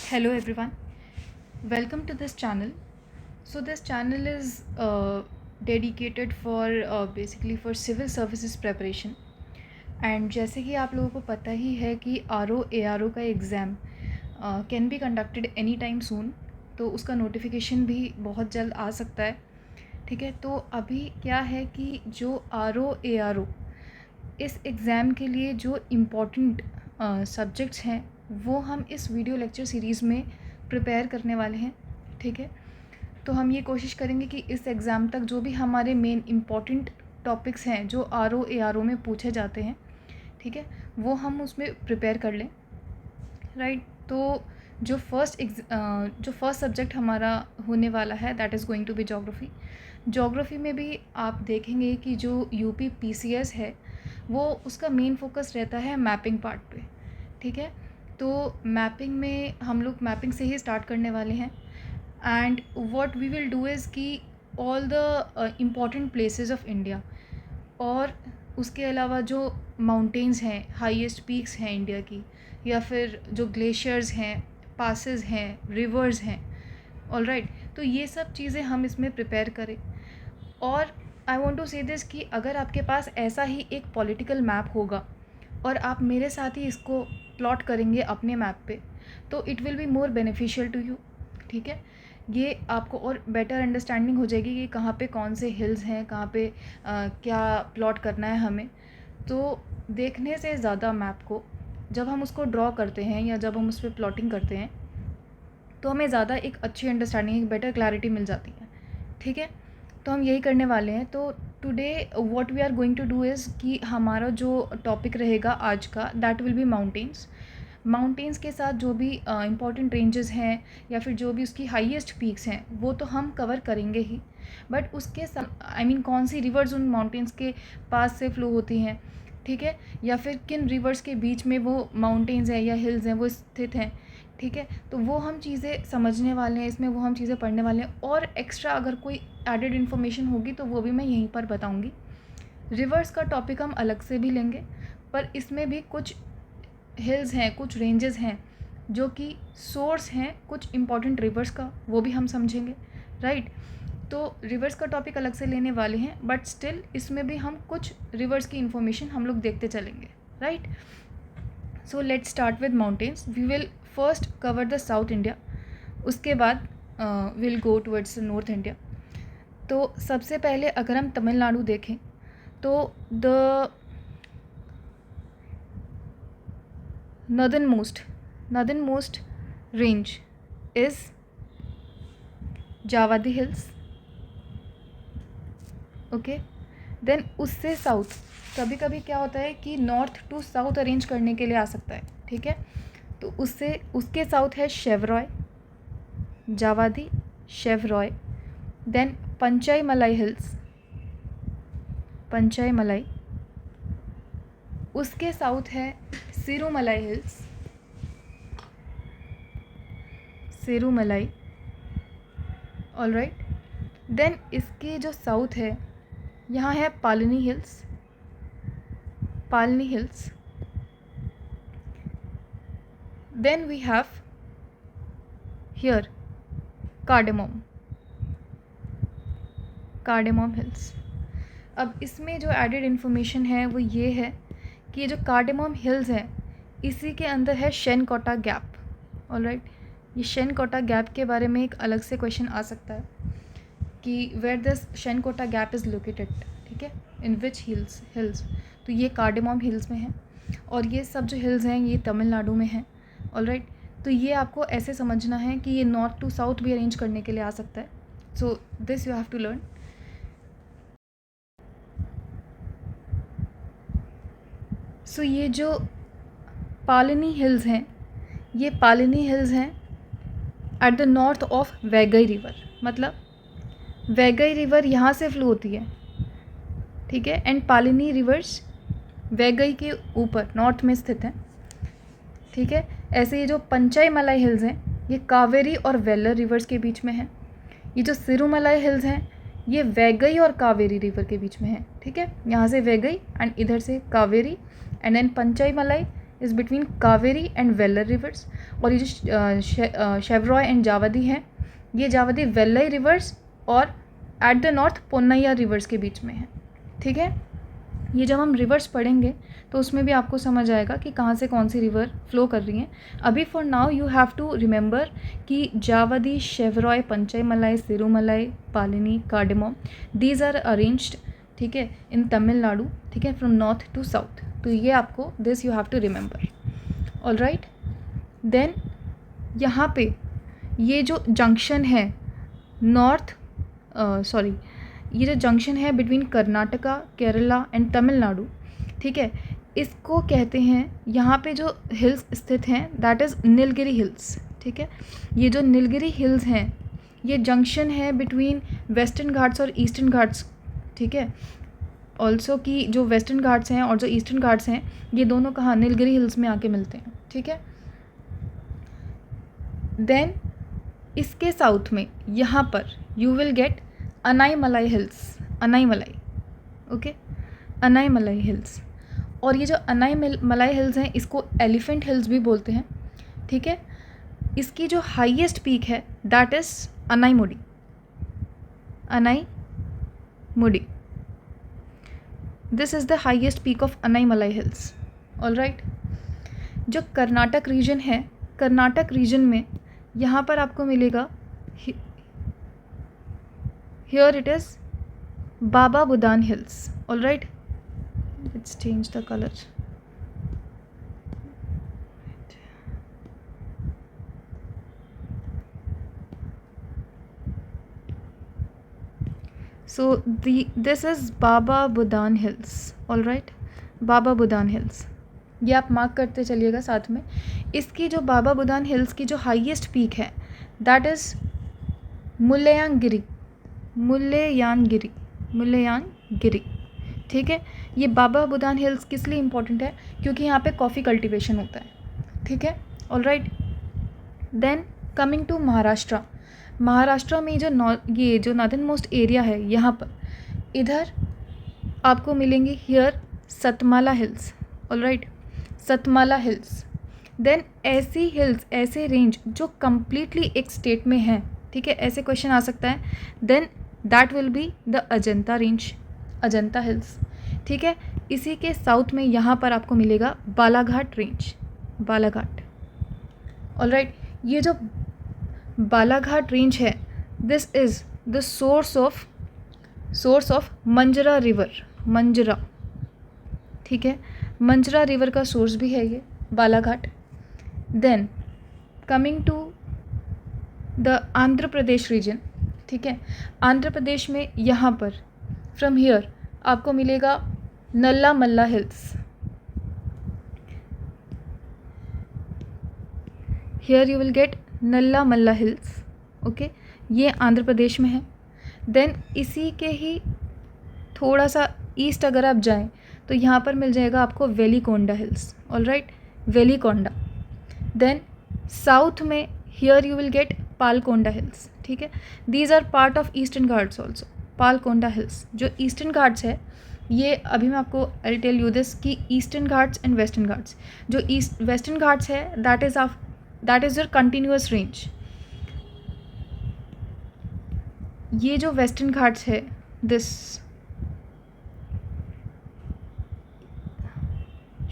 Hello everyone, welcome to this channel. So this channel is dedicated for basically for civil services preparation. And जैसे कि आप लोगों को पता ही है कि RO ARO का exam can be conducted any time soon, तो उसका नोटिफिकेशन भी बहुत जल्द आ सकता है. ठीक है, तो अभी क्या है कि जो RO ARO इस एग्ज़ाम के लिए जो इम्पोर्टेंट सब्जेक्ट्स हैं वो हम इस वीडियो लेक्चर सीरीज़ में प्रिपेयर करने वाले हैं. ठीक है, तो हम ये कोशिश करेंगे कि इस एग्ज़ाम तक जो भी हमारे मेन इम्पॉर्टेंट टॉपिक्स हैं जो RO ARO में पूछे जाते हैं, ठीक है, वो हम उसमें प्रिपेयर कर लें. राइट, तो जो फर्स्ट सब्जेक्ट हमारा होने वाला है that is going to be geography. Geography में भी आप देखेंगे कि जो UP PCS है वो उसका मेन फोकस रहता है मैपिंग पार्ट पे. ठीक है, तो मैपिंग में हम लोग मैपिंग से ही स्टार्ट करने वाले हैं. And what we will do is कि all the important places of India और उसके अलावा जो माउंटेन्स हैं, हाईएस्ट पीक्स हैं इंडिया की, या फिर जो ग्लेशियर्स हैं, पासेस हैं, रिवर्स हैं, ऑल राइट, तो ये सब चीज़ें हम इसमें प्रिपेयर करें. और आई वॉन्ट टू से दिस कि अगर आपके पास ऐसा ही एक पॉलिटिकल मैप होगा और आप मेरे साथ ही इसको प्लॉट करेंगे अपने मैप पे, तो it will be more beneficial to you. ठीक है, ये आपको और बेटर अंडरस्टैंडिंग हो जाएगी कि कहाँ पे कौन से हिल्स हैं, कहाँ पे क्या प्लॉट करना है हमें. तो देखने से ज़्यादा मैप को जब हम उसको ड्रॉ करते हैं या जब हम उस पर प्लॉटिंग करते हैं तो हमें ज़्यादा एक अच्छी अंडरस्टैंडिंग, एक बेटर क्लैरिटी मिल जाती है. ठीक है, तो हम यही करने वाले हैं. तो today what we are going to do is कि हमारा जो टॉपिक रहेगा आज का that will be mountains. Mountains के साथ जो भी इम्पॉर्टेंट रेंजेस हैं या फिर जो भी उसकी हाईएस्ट पीक्स हैं वो तो हम कवर करेंगे ही, बट उसके साथ आई मीन कौन सी रिवर्स उन माउंटेन्स के पास से फ्लो होती हैं, ठीक है, या फिर किन रिवर्स के बीच में वो माउंटेन्स हैं या हिल्स हैं वो स्थित हैं. ठीक है, तो वो हम चीज़ें समझने वाले हैं इसमें, वो हम चीज़ें पढ़ने वाले हैं. और एक्स्ट्रा अगर कोई एडेड इन्फॉर्मेशन होगी तो वो भी मैं यहीं पर बताऊंगी. रिवर्स का टॉपिक हम अलग से भी लेंगे, पर इसमें भी कुछ हिल्स हैं, कुछ रेंजेस हैं जो कि सोर्स हैं कुछ इम्पॉर्टेंट रिवर्स का, वो भी हम समझेंगे. राइट, तो रिवर्स का टॉपिक अलग से लेने वाले हैं, बट स्टिल इसमें भी हम कुछ रिवर्स की इन्फॉर्मेशन हम लोग देखते चलेंगे. Right, so let's start with mountains. We will first cover the south India, उसके बाद will go towards north India. तो सबसे पहले अगर हम तमिलनाडु देखें तो the northern most range is Javadi hills. Okay, then उससे साउथ कभी कभी क्या होता है कि नॉर्थ टू साउथ अरेंज करने के लिए आ सकता है. ठीक है, तो उसके साउथ है शेवरॉय, जावादी, शेवरॉय. Then Panchai Malai hills, Panchai Malai. उसके साउथ है Sirumalai hills, Sirumalai. All right, then इसके जो साउथ है यहाँ है Palani hills, Palani hills. Then we have here cardamom, cardamom hills. अब इसमें जो एडेड इन्फॉर्मेशन है वो ये है कि ये जो कार्डेमोम हिल्स हैं इसी के अंदर है शेनकोटा गैप. ऑल राइट, ये शेनकोटा गैप के बारे में एक अलग से क्वेश्चन आ सकता है कि where this Shencottah gap is located. ठीक है, इन विच हिल्स. तो ये कार्डेमोम हिल्स में है और ये सब जो हिल्स हैं ये तमिलनाडु में हैं. ऑल राइट, तो ये आपको ऐसे समझना है कि ये नॉर्थ टू साउथ भी अरेंज करने के लिए आ सकता है. So this you have to learn. So ये जो पालनी हिल्स हैं, ये पालनी हिल्स हैं at the north of Vaigai river. मतलब वैगई रिवर यहाँ से फ्लो होती है. ठीक है, एंड पालनी रिवर्स वैगई के ऊपर नॉर्थ में स्थित हैं. ठीक है, ऐसे ये जो पंचाई मलाई हिल्स हैं ये कावेरी और वेल्लर रिवर्स के बीच में हैं. ये जो सिरुमलाई हिल्स हैं ये वैगई और कावेरी रिवर के बीच में है. ठीक है, यहाँ से वैगई एंड इधर से कावेरी, एंड देन पंचाई मलाई is between Kaveri and valour reverse. और ये जो शेवरॉय एंड जावदी हैं, ये जावदी वेल्लई रिवर्स और eight the north Ponnaiah reverse के बीच में है। ठीक है, ये जब हम रिवर्स पढ़ेंगे तो उसमें भी आपको समझ आएगा कि कहाँ से कौन सी रिवर फ्लो कर रही हैं। अभी for now you have to remember कि Javadi, Shevaroy, Panchaimalai, Sirumalai, Palani, cardamom, these are arranged, ठीक है, इन तमिलनाडु, ठीक है, फ्रॉम नॉर्थ टू साउथ। तो ये आपको this you have to remember. All right, then यहाँ पे ये जो जंक्शन है नॉर्थ ये जो जंक्शन है बिटवीन कर्नाटका, केरला एंड तमिलनाडु, ठीक है, इसको कहते हैं, यहाँ पे जो हिल्स स्थित हैं दैट इज़ नीलगिरी हिल्स। ठीक है, ये जो नीलगिरी हिल्स हैं ये जंक्शन है बिटवीन वेस्टर्न घाट्स और ईस्टर्न घाट्स। ठीक है, ऑल्सो कि जो वेस्टर्न घाट्स हैं और जो ईस्टर्न घाट्स हैं ये दोनों कहाँ, नीलगिरी हिल्स में आके मिलते हैं। ठीक है, देन इसके साउथ में यहाँ पर you will get Anaimalai hills, Anaimalai, okay, Anaimalai hills. और ये जो अनाईमलाई हिल्स हैं इसको एलिफेंट हिल्स भी बोलते हैं। ठीक है, इसकी जो हाईएस्ट पीक है that is Anaimudi, Anaimudi, this is the highest peak of Anaimalai hills. All right, जो कर्नाटक रीजन है, कर्नाटक रीजन में यहाँ पर आपको मिलेगा, here it is Baba Budan hills. All right, let's change the colour. So this is Baba Budan hills. All right, Baba Budan hills, ये आप मार्क करते चलिएगा साथ में। इसकी जो बाबा बुदान हिल्स की जो हाईएस्ट पीक है दैट इज़ मुल्लेयानगिरी, मुल्लेयानगिरी, मुल्लेयानगिरी। ठीक है, ये बाबा बुदान हिल्स किस लिए इम्पोर्टेंट है, क्योंकि यहाँ पे कॉफ़ी कल्टीवेशन होता है। ठीक है, all right, then coming to Maharashtra. Maharashtra में ये जो नॉर्दर्न मोस्ट एरिया है यहाँ पर, इधर आपको मिलेंगे here Satmala hills. All right, Satmala hills. Then ऐसी हिल्स, ऐसे रेंज जो कम्प्लीटली एक स्टेट में है, ठीक है, ऐसे क्वेश्चन आ सकता है, then that will be the Ajanta range, Ajanta hills. ठीक है, इसी के साउथ में यहाँ पर आपको मिलेगा Balaghat range, Balaghat. All right, ये जो बालाघाट रेंज है this is the source of Manjra river, Manjra. ठीक है, मंजरा रिवर का सोर्स भी है ये Balaghat. Then coming to the Andhra Pradesh region. ठीक है, आंध्र प्रदेश में यहाँ पर फ्रॉम हियर आपको मिलेगा Nalla Malla hills, here you will get Nalla Malla hills. Okay, ये आंध्र प्रदेश में है। देन इसी के ही थोड़ा सा ईस्ट अगर आप जाएं तो यहाँ पर मिल जाएगा आपको Velikonda hills. All right, Velikonda. Then south में here you will get Palkonda hills. ठीक है, these are part of Eastern Ghats also. Palkonda hills जो ईस्टर्न घाट्स है, ये अभी मैं आपको आई टेल यू दिस कि Eastern Ghats and Western Ghats, जो वेस्टर्न घाट्स है that is your continuous range. ये जो वेस्टर्न घाट्स है this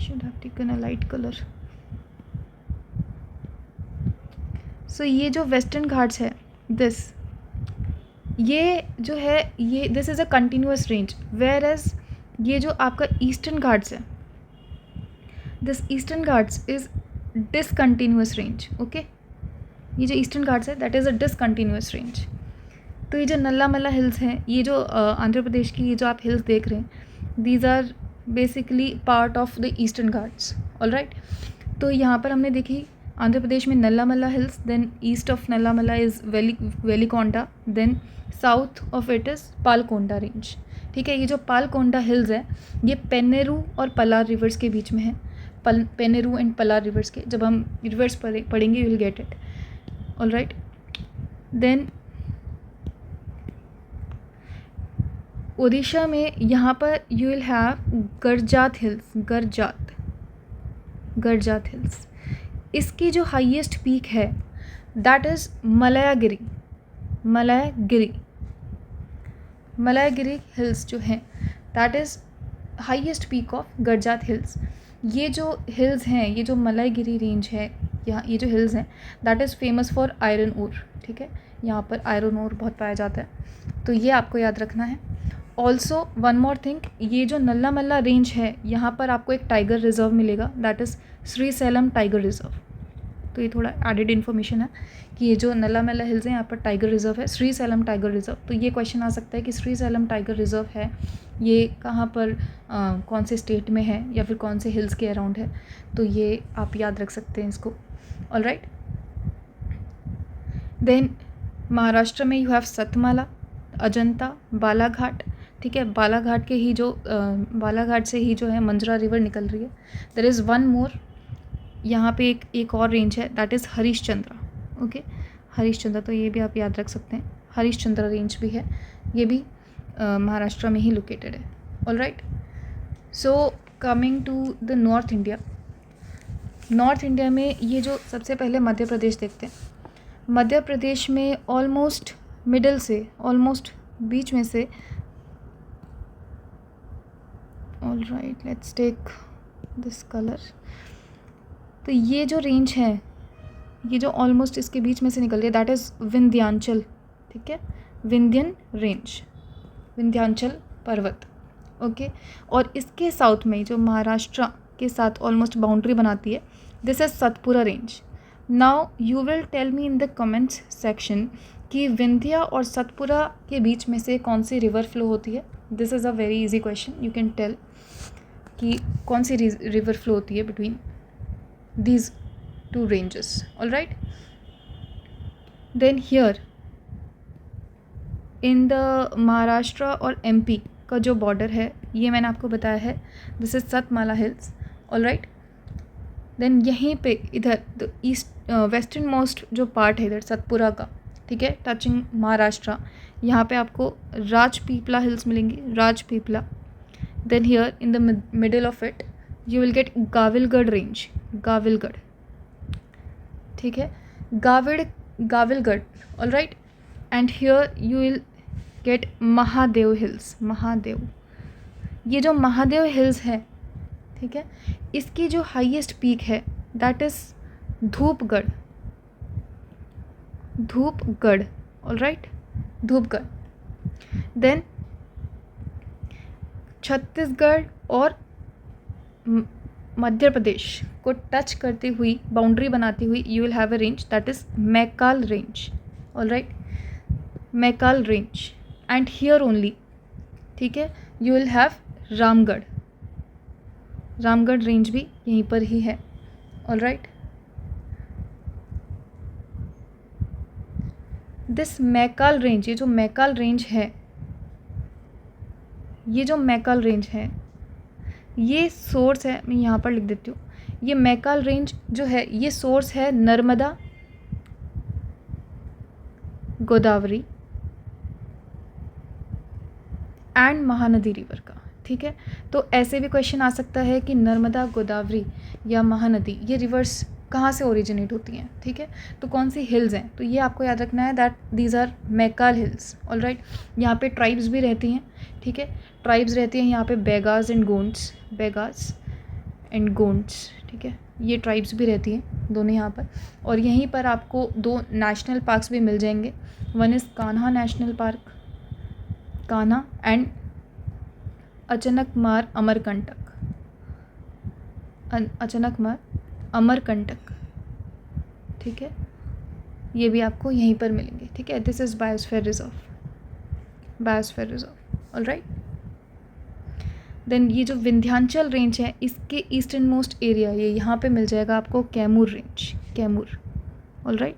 should have taken a light color. So ये जो वेस्टर्न घाट्स है दिस, ये जो है ये this is a continuous range, where as ये जो आपका ईस्टर्न घाट्स है this Eastern Ghats is discontinuous range. Okay, ये जो ईस्टर्न घाट्स है that is a discontinuous range. तो ये जो नल्ला मल्ला हिल्स हैं, ये जो आंध्र प्रदेश की ये जो आप हिल्स देख रहे हैं, these are basically part of the Eastern Ghats. All right, तो यहाँ पर हमने देखी आंध्र प्रदेश में Nalla Malla hills, then east of Nalla Malla is Velikonda, then south of it is Palkonda range. ठीक है, ये जो पालकोंडा हिल्स है ये पेन्नेरू और पलार रिवर्स के बीच में है, पेन्नेरू एंड पलार रिवर्स के, जब हम रिवर्स पढ़ेंगे you will get it. All right, then Orissa में यहाँ पर you will have Garjat hills, Garjat, Gadjat hills. इसकी जो हाईएस्ट पीक है that is Malayagiri. Malayagiri hills जो हैं that is highest peak of Gadjat hills. ये जो हिल्स हैं, ये जो मलयागिरी रेंज है, यहाँ ये जो हिल्स हैं that is famous for iron ore. ठीक है, यहाँ पर आयरन ओर बहुत पाया जाता है, तो ये आपको याद रखना है। ऑल्सो वन मोर थिंग, ये जो नल्ला रेंज है यहाँ पर आपको एक टाइगर रिजर्व मिलेगा that is Shri slam tiger reserve. तो ये थोड़ा एडेड इन्फॉर्मेशन है कि ये जो नल्ला हिल्स हैं यहाँ पर टाइगर रिजर्व है, श्री सैलम टाइगर रिजर्व। तो ये क्वेश्चन आ सकता है कि श्री सैलम टाइगर रिजर्व है ये कहाँ पर, कौन से स्टेट में है या फिर कौन से हिल्स के अराउंड है, तो ये आप याद रख सकते हैं इसको। ऑलराइट, देन महाराष्ट्र में यू हैव सतमाला, अजंता, बालाघाट। ठीक है, बालाघाट के ही जो बालाघाट से ही जो है मंजरा रिवर निकल रही है। देयर इज़ वन मोर, यहाँ पे एक और रेंज है that is Harishchandra. Okay, Harishchandra, तो ये भी आप याद रख सकते हैं, हरिश्चंद्रा रेंज भी है, ये भी महाराष्ट्र में ही लोकेटेड है। Alright, so coming to the north India. North India में ये जो सबसे पहले मध्य प्रदेश देखते हैं। मध्य प्रदेश में ऑलमोस्ट मिडल से, ऑलमोस्ट बीच में से, alright let's take this colour. तो ये जो रेंज है, ये जो ऑलमोस्ट इसके बीच में से निकल रही है दैट इज़ विंध्यांचल। ठीक है, विंध्यन रेंज, विंध्यांचल पर्वत। ओके, और इसके साउथ में जो महाराष्ट्र के साथ ऑलमोस्ट बाउंड्री बनाती है, this is Satpura range. Now you will tell me in the comments section कि विंध्या और सतपुरा के बीच में से कौन सी रिवर फ्लो होती है। This is a very easy question, you can tell कि कौन सी रिवर फ्लो होती है between these two ranges. All right, then here in the Maharashtra और MP का जो बॉर्डर है ये मैंने आपको बताया है, this is Satmala hills. All right, then यहीं पे इधर ईस्ट वेस्टर्न मोस्ट जो पार्ट है इधर सतपुरा का, ठीक है, टचिंग महाराष्ट्र, यहाँ पे आपको राजपीपला हिल्स मिलेंगी, Rajpipla. Then here in the middle of it you will get Gawilgarh range, Gawilgarh. ठीक है, Gawilgarh. All right, and here you will get Mahadev hills, Mahadev. ये जो महादेव हिल्स है, ठीक है, इसकी जो हाईएस्ट पीक है that is Dhupgarh, Dhupgarh. All right, Dhupgarh. Then Chhattisgarh और मध्य प्रदेश को टच करती हुई, बाउंड्री बनाती हुई, you will have a range that is Maikal range. All right, Maikal range. And here only, ठीक है, you will have Ramgarh, Ramgarh range भी यहीं पर ही है। All right, this Maikal range, ये जो मैकाल रेंज है, ये जो मैकाल रेंज है, ये सोर्स है, मैं यहाँ पर लिख देती हूँ, ये मैकाल रेंज जो है ये सोर्स है नर्मदा, गोदावरी एंड महानदी रिवर का। ठीक है, तो ऐसे भी क्वेश्चन आ सकता है कि नर्मदा, गोदावरी या महानदी ये रिवर्स कहाँ से ओरिजिनेट होती हैं। ठीक है, तो कौन सी हिल्स हैं, तो ये आपको याद रखना है that these are Maikal hills. All right, यहाँ पे ट्राइब्स भी रहती हैं। ठीक है, ट्राइब्स रहती हैं यहाँ पे, बेगास एंड गोंड्स, बेगास एंड गोंड्स। ठीक है, ये ट्राइब्स भी रहती हैं दोनों यहाँ पर। और यहीं पर आपको दो नेशनल पार्क्स भी मिल जाएंगे, one is Kanha national park, Kanha, and Achanakmar Amarkantak, Achanakmar Amarkantak. ठीक है, ये भी आपको यहीं पर मिलेंगे। ठीक है, this is biosphere reserve, biosphere reserve. All right, then ये जो विंध्यांचल रेंज है इसके ईस्टर्न मोस्ट एरिया, ये यहाँ पे मिल जाएगा आपको Kaimur range, Kaimur. All right,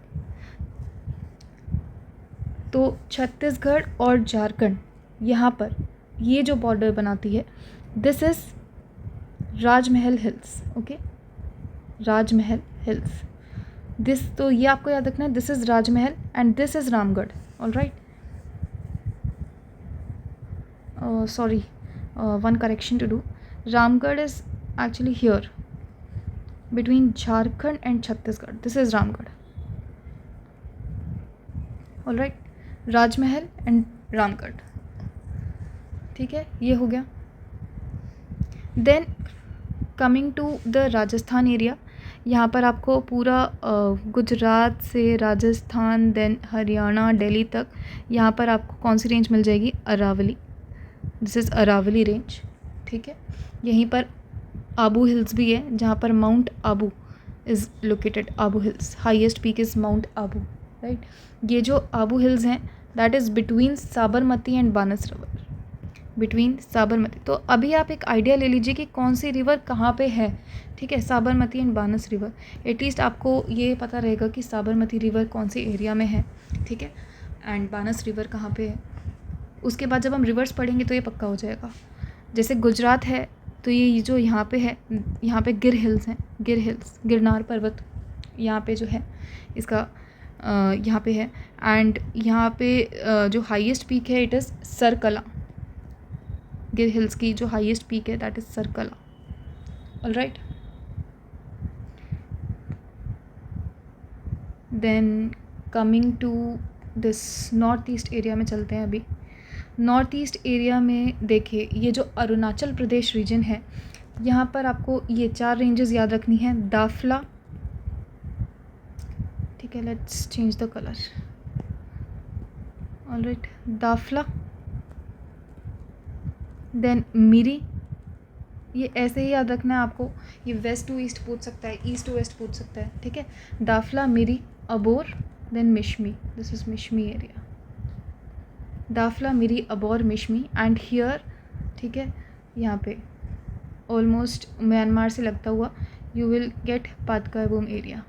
तो छत्तीसगढ़ और झारखंड यहाँ पर ये जो बॉर्डर बनाती है, this is Rajmahal hills. Okay, Rajmahal hills, this, तो ये आपको याद रखना है, this is Rajmahal and this is Ramgarh. All right, sorry, one correction to do, Ramgarh is actually here, between Jharkhand and Chhattisgarh. This is Ramgarh. All right, Rajmahal and Ramgarh. ठीक है, ये हो गया. Then coming to the Rajasthan area, यहाँ पर आपको पूरा गुजरात से राजस्थान देन हरियाणा दिल्ली तक यहाँ पर आपको कौन सी रेंज मिल जाएगी? Aravalli. This is Aravalli range. ठीक है, यहीं पर आबू हिल्स भी है जहाँ पर mount Abu is located. Abu hills, highest peak is mount Abu. Right, ये जो आबू हिल्स हैं that is between Sabarmati and बानस river. Between Sabarmati. तो अभी आप एक आइडिया ले लीजिए कि कौन सी रिवर कहाँ पे है. ठीक है, साबरमती एंड बानस रिवर. एटलीस्ट आपको ये पता रहेगा कि साबरमती रिवर कौन सी एरिया में है. ठीक है, एंड बानस रिवर कहाँ पे है. उसके बाद जब हम रिवर्स पढ़ेंगे तो ये पक्का हो जाएगा. जैसे गुजरात है तो ये जो यहाँ पे है, यहाँ पे गिर हिल्स हैं. गिर हिल्स, गिरनार पर्वत यहाँ पे जो है इसका यहाँ पे है. एंड यहाँ पे जो हाईएस्ट पीक है it is Sarkala. Gir hills की जो हाईएस्ट पीक है that is Sarkala. All right, then coming to this north east area में चलते हैं. अभी नॉर्थ ईस्ट एरिया में देखिए, ये जो अरुणाचल प्रदेश रीजन है यहाँ पर आपको ये 4 रेंजेस याद रखनी है. दाफला. ठीक है, let's change the colour. All right, Dafla, then Miri. ये ऐसे ही याद रखना है आपको. ये वेस्ट टू ईस्ट पूछ सकता है, ईस्ट टू वेस्ट पूछ सकता है. ठीक है, Dafla, Miri, Abor, then Mishmi. This is Mishmi area. Dafla, Miri, Abor, Mishmi. And here, ठीक है, यहाँ पे ऑलमोस्ट म्यांमार से लगता हुआ you will get Patkai Bum area.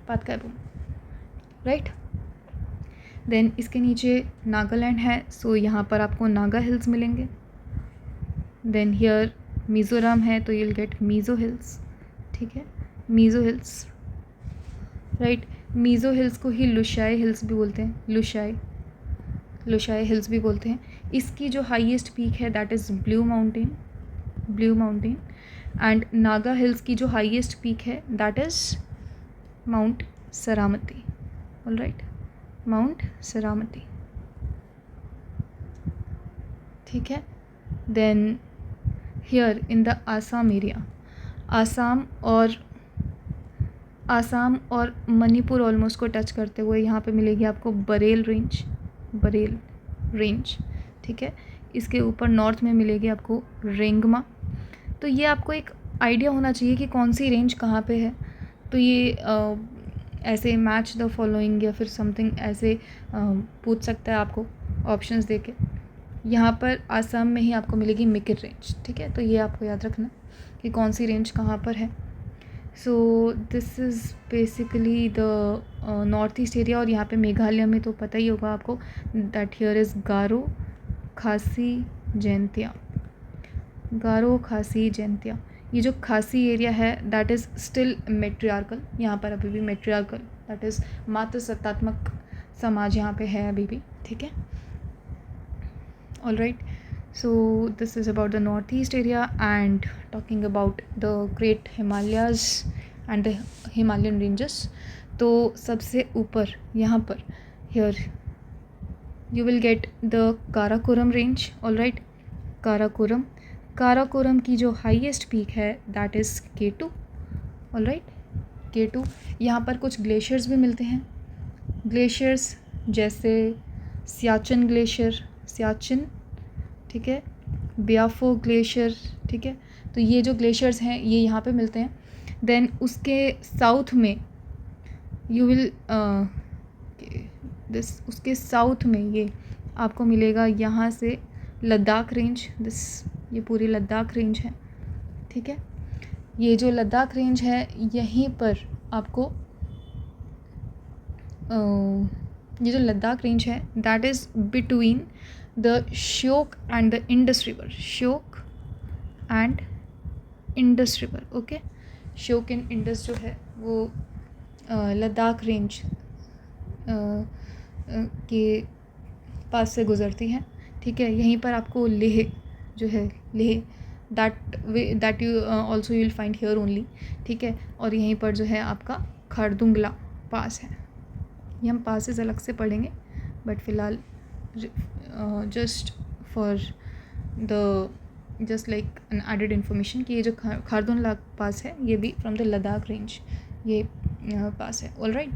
Patkai Bum. Right, then इसके नीचे नागालैंड है, सो यहाँ पर आपको नागा हिल्स मिलेंगे. देन हियर मिज़ोरम है तो you will get Mizo hills. ठीक है, Mizo hills. Right, Mizo hills को ही लुशाई हिल्स भी बोलते हैं. लुशाई हिल्स भी बोलते हैं. इसकी जो हाईएस्ट पीक है that is Blue Mountain. And Naga hills की जो हाईएस्ट पीक है that is Mount Saramati. All right, Mount Saramati. ठीक है, then here in the Assam area, Assam और मणिपुर ऑलमोस्ट को टच करते हुए यहाँ पे मिलेगी आपको बरेल रेंज. ठीक है, इसके ऊपर नॉर्थ में मिलेगी आपको रेंगमा. तो ये आपको एक आइडिया होना चाहिए कि कौन सी रेंज कहाँ पे है. तो ये ऐसे मैच द फॉलोइंग या फिर समथिंग ऐसे पूछ सकता है आपको ऑप्शंस देके. यहाँ पर आसाम में ही आपको मिलेगी मिकिर रेंज. ठीक है, तो ये आपको याद रखना कि कौन सी रेंज कहाँ पर है. So this is basically the north east area. और यहाँ पे मेघालय में तो पता ही होगा आपको दैट हियर इज़ गारो, खासी, जैंतिया. ये जो खासी एरिया है दैट इज़ स्टिल मेट्रियार्कल. यहाँ पर अभी भी मेट्रियार्कल दैट इज़ मातृ सत्तात्मक समाज यहाँ पे है अभी भी. ठीक है, all right. So this is about the northeast area and talking about the Great Himalayas and the Himalayan ranges. तो सबसे ऊपर यहाँ पर here you will get the Karakoram range. all right, Karakoram की जो हाईएस्ट पीक है that is K2. all right, K2. यहाँ पर कुछ ग्लेशियर्स भी मिलते हैं. ग्लेशियर्स जैसे सियाचिन ग्लेशियर, ठीक है, ब्याफो ग्लेशियर. ठीक है, तो ये जो ग्लेशियर्स हैं ये यहाँ पे मिलते हैं. देन उसके साउथ में यू विल उसके साउथ में ये आपको मिलेगा यहाँ से लद्दाख रेंज. ये पूरी लद्दाख रेंज है. ठीक है, ये जो लद्दाख रेंज है यहीं पर आपको ये जो लद्दाख रेंज है that is between the Shyok and the Indus river. Okay, Shyok and Indus जो है वो लद्दाख रेंज के पास से गुज़रती हैं. ठीक है, यहीं पर आपको लेह जो है, Leh that you also you will find here only, ठीक है। और यहीं पर जो है आपका खारदुंगला पास है। ये हम पासेस अलग से पढ़ेंगे, बट फ़िलहाल just for the just like an added information कि ये जो खारदुंगला पास है ये भी फ्रॉम द लद्दाख रेंज ये पास है। All right,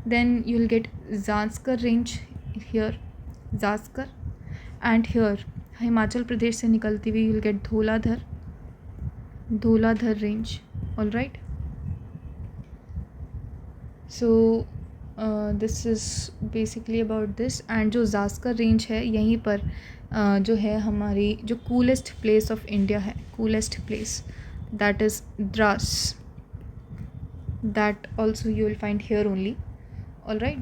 then you will get Zanskar range here, Zanskar, and here Himachal Pradesh से निकलती हुई you will get Dhauladhar range. All right, so this is basically about this. And जो ज़ास्कर रेंज है यहीं पर जो है हमारी जो कूलेस्ट प्लेस ऑफ इंडिया है, coolest place, that is Dras, that also you will find here only. all right,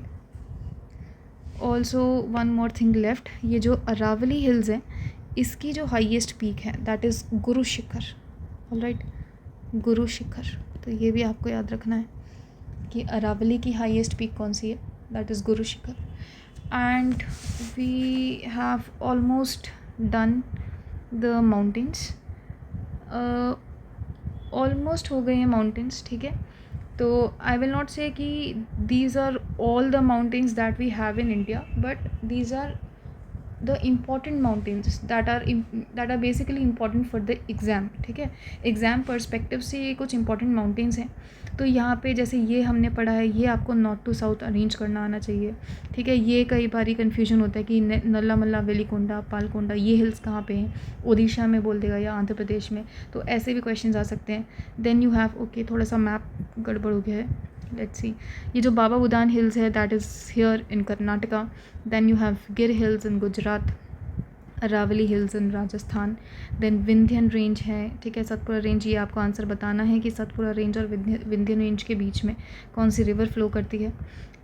also one more thing left, ये जो अरावली हिल्स है इसकी जो हाईएस्ट पीक है that is Guru Shikhar. all right, Guru Shikhar, तो ये भी आपको याद रखना है कि अरावली की हाईएस्ट पीक कौन सी है, that is Guru Shikhar. And we have almost done the mountains, almost हो गए हैं माउंटेन्स, ठीक है। तो आई विल नॉट से कि these are all the mountains that we have in India, but these are the important mountains that are basically important for the exam, ठीक है। Exam perspective से ये कुछ इंपॉर्टेंट माउंटेन्स हैं। तो यहाँ पे जैसे ये हमने पढ़ा है, ये आपको नॉर्थ टू साउथ अरेंज करना आना चाहिए, ठीक है। ये कई बार कन्फ्यूजन होता है कि नल्ला मल्ला, वेलिकोंडा, पालकोंडा, ये हिल्स कहाँ पे हैं, उड़ीसा में बोल देगा या आंध्र प्रदेश में, तो ऐसे भी क्वेश्चन आ सकते हैं। देन यू हैव ओके, थोड़ा सा मैप गड़बड़ हो गया है, लेट्स सी। ये जो बाबा बुदान हिल्स है that is here in Karnataka. Then you have Gir hills in Gujarat, Aravalli hills in Rajasthan, then Vindhyan range है, ठीक है। सतपुरा रेंज, ये आपको आंसर बताना है कि सतपुरा रेंज और विंध्यन रेंज के बीच में कौन सी रिवर फ्लो करती है,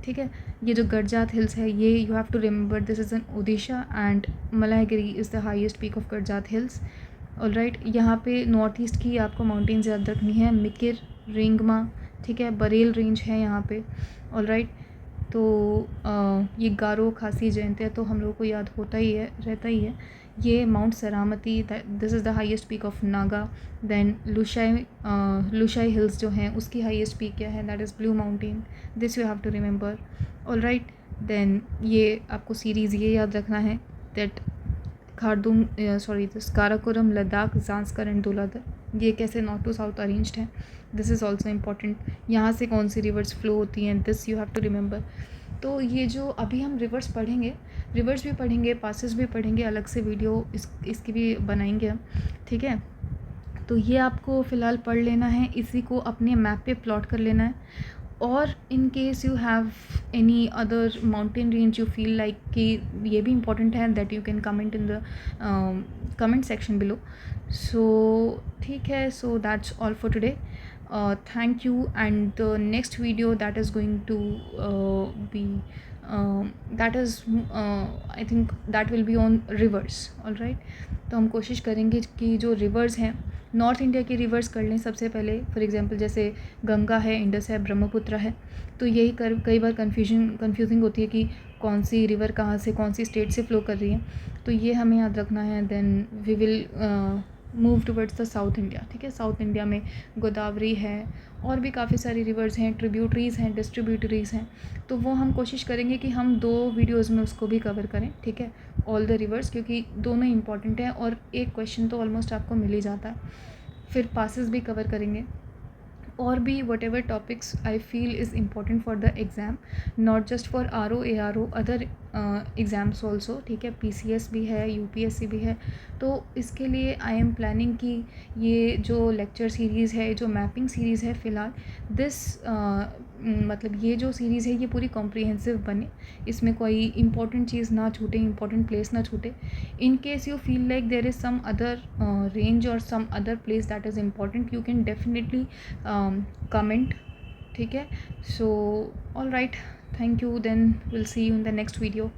ठीक है। ये जो गडजात हिल्स है ये you have to remember this is in Odisha, and Malayagiri is the highest peak of Gadjat hills. All right, यहाँ पे नॉर्थ ईस्ट की आपको माउंटेन्स याद रखनी है, मिकिर, रेंगमा, ठीक है, बरेल रेंज है यहाँ पे। ऑल राइट, तो ये गारो खासी जयंती है तो हम लोगों को याद होता ही है, रहता ही है। ये Mount Saramati, this is the highest peak of Naga. Then Lushai hills जो हैं उसकी हाईएस्ट पीक क्या है, that is Blue Mountain, this you have to remember. All right, then ये आपको सीरीज़ ये याद रखना है that this Karakoram, Ladakh, Zanskar and Dhauladhar, ये कैसे नॉर्थ टू साउथ अरेंज्ड है, दिस इज़ ऑल्सो इम्पॉर्टेंट। यहाँ से कौन सी रिवर्स फ्लो होती हैं, this you have to remember. तो ये जो अभी हम रिवर्स पढ़ेंगे, रिवर्स भी पढ़ेंगे, पासेस भी पढ़ेंगे, अलग से वीडियो इसकी भी बनाएंगे हम, ठीक है। तो ये आपको फ़िलहाल पढ़ लेना है, इसी को अपने मैप पे प्लॉट कर लेना है। और in case you have any other mountain range you feel like कि ये भी इम्पॉर्टेंट है, that you can comment in the comment section below. So ठीक है, so that's all for today. Thank you, and the next video that is going to be that is I think that will be on rivers. all right, तो हम कोशिश करेंगे कि जो reverse हैं, north India की रिवर्स कर लें सबसे पहले। फॉर एग्जांपल जैसे गंगा है, इंडस है, ब्रह्मपुत्र है, तो यही कई बार कंफ्यूजिंग होती है कि कौन सी रिवर कहाँ से, कौन सी स्टेट से फ्लो कर रही है, तो ये हमें याद रखना है। Then we will move towards the south India, ठीक है। साउथ इंडिया में गोदावरी है और भी काफ़ी सारी रिवर्स हैं, ट्रिब्यूटरीज़ हैं, डिस्ट्रीब्यूटरीज़ हैं, तो वो हम कोशिश करेंगे कि हम 2 वीडियोज़ में उसको भी कवर करें, ठीक है, ऑल द रिवर्स, क्योंकि दोनों इंपॉर्टेंट हैं और एक क्वेश्चन तो ऑलमोस्ट आपको मिल ही जाता है। फिर पासेस भी कवर करेंगे और भी what ever topics I feel is important for the exam, not just for RO ARO, other exams also, ठीक है। PCS भी है, UPSC भी है, तो इसके लिए आई एम प्लानिंग कि ये जो लेक्चर सीरीज़ है, जो मैपिंग सीरीज़ है, फ़िलहाल दिस मतलब ये जो सीरीज़ है ये पूरी कॉम्प्रिहेंसिव बने, इसमें कोई इंपॉर्टेंट चीज़ ना छूटे, इंपॉर्टेंट प्लेस ना छूटे। In case you feel like there is some other range और some other place that is important, you can definitely comment, ठीक है। So all right, thank you, then will see you in the next video.